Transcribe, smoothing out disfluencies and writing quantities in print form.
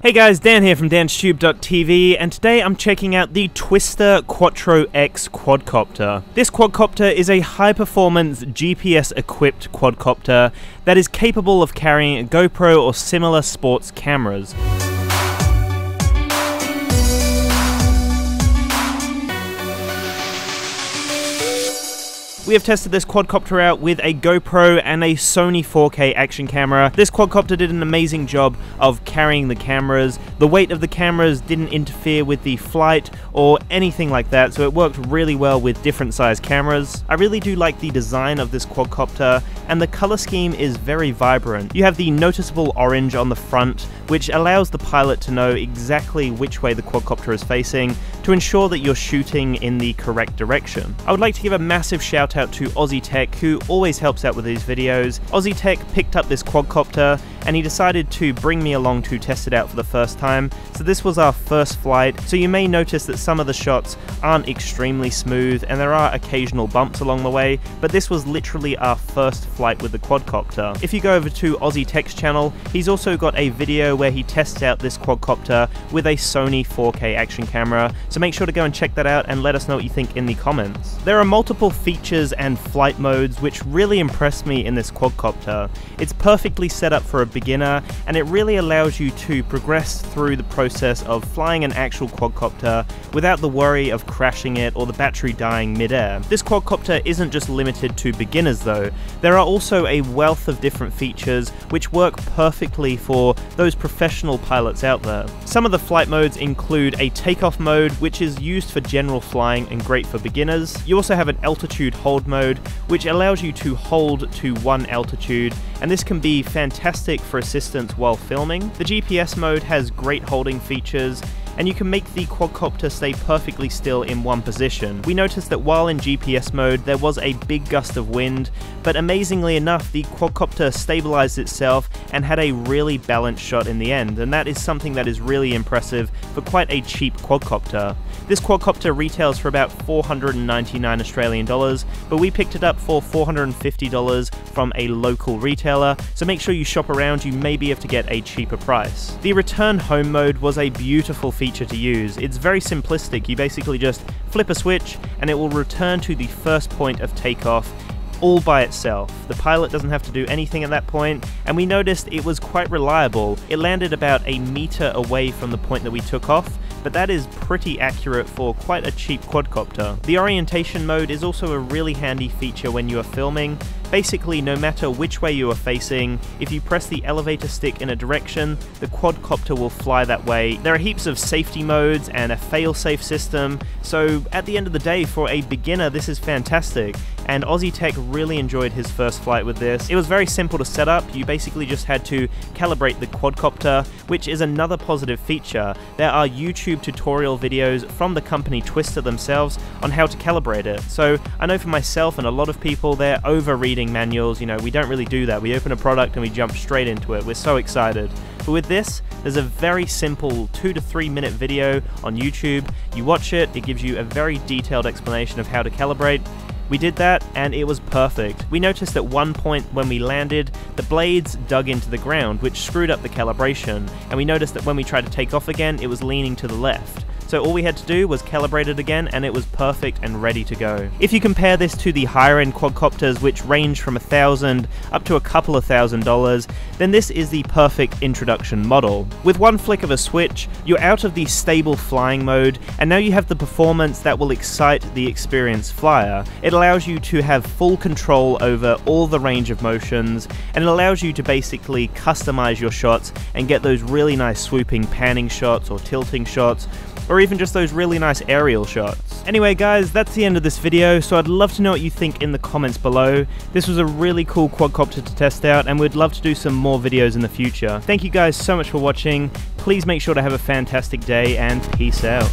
Hey guys, Dan here from DansTube.TV, and today I'm checking out the Twister Quattro-X quadcopter. This quadcopter is a high-performance GPS-equipped quadcopter that is capable of carrying a GoPro or similar sports cameras. We have tested this quadcopter out with a GoPro and a Sony 4K action camera. This quadcopter did an amazing job of carrying the cameras. The weight of the cameras didn't interfere with the flight or anything like that, so it worked really well with different size cameras. I really do like the design of this quadcopter, and the color scheme is very vibrant. You have the noticeable orange on the front, which allows the pilot to know exactly which way the quadcopter is facing to ensure that you're shooting in the correct direction. I would like to give a massive shout out to Aussie Tech, who always helps out with these videos. Aussie Tech picked up this quadcopter and he decided to bring me along to test it out for the first time. So this was our first flight, so you may notice that some of the shots aren't extremely smooth and there are occasional bumps along the way, but this was literally our first flight with the quadcopter. If you go over to Aussie Tech's channel, he's also got a video where he tests out this quadcopter with a Sony 4K action camera, so make sure to go and check that out and let us know what you think in the comments. There are multiple features and flight modes which really impressed me in this quadcopter. It's perfectly set up for a beginner, and it really allows you to progress through the process of flying an actual quadcopter without the worry of crashing it or the battery dying mid-air. This quadcopter isn't just limited to beginners though. There are also a wealth of different features which work perfectly for those professional pilots out there. Some of the flight modes include a takeoff mode, which is used for general flying and great for beginners. You also have an altitude hold mode, which allows you to hold to one altitude, and this can be fantastic for assistance while filming. The GPS mode has great holding features, and you can make the quadcopter stay perfectly still in one position. We noticed that while in GPS mode there was a big gust of wind, but amazingly enough the quadcopter stabilized itself and had a really balanced shot in the end, and that is something that is really impressive for quite a cheap quadcopter. This quadcopter retails for about 499 Australian dollars, but we picked it up for $450 from a local retailer, so make sure you shop around, you may be able to get a cheaper price. The return home mode was a beautiful feature to use. It's very simplistic. You basically just flip a switch and it will return to the first point of takeoff all by itself. The pilot doesn't have to do anything at that point, and we noticed it was quite reliable. It landed about a meter away from the point that we took off, but that is pretty accurate for quite a cheap quadcopter. The orientation mode is also a really handy feature when you are filming. Basically, no matter which way you are facing, if you press the elevator stick in a direction, the quadcopter will fly that way. There are heaps of safety modes and a fail-safe system, so at the end of the day, for a beginner, this is fantastic. And Aussie Tech really enjoyed his first flight with this. It was very simple to set up. You basically just had to calibrate the quadcopter, which is another positive feature. There are YouTube tutorial videos from the company Twister themselves on how to calibrate it. So I know for myself and a lot of people, they're over reading manuals. You know, we don't really do that. We open a product and we jump straight into it. We're so excited. But with this, there's a very simple 2 to 3 minute video on YouTube. You watch it, it gives you a very detailed explanation of how to calibrate. We did that and it was perfect. We noticed at one point when we landed, the blades dug into the ground, which screwed up the calibration, and we noticed that when we tried to take off again, it was leaning to the left. So all we had to do was calibrate it again and it was perfect and ready to go. If you compare this to the higher end quadcopters, which range from $1,000 up to a couple of $1,000s, then this is the perfect introduction model. With one flick of a switch, you're out of the stable flying mode, and now you have the performance that will excite the experienced flyer. It allows you to have full control over all the range of motions, and it allows you to basically customize your shots and get those really nice swooping panning shots or tilting shots, or even just those really nice aerial shots. Anyway guys, that's the end of this video, so I'd love to know what you think in the comments below. This was a really cool quadcopter to test out, and we'd love to do some more videos in the future. Thank you guys so much for watching. Please make sure to have a fantastic day, and peace out.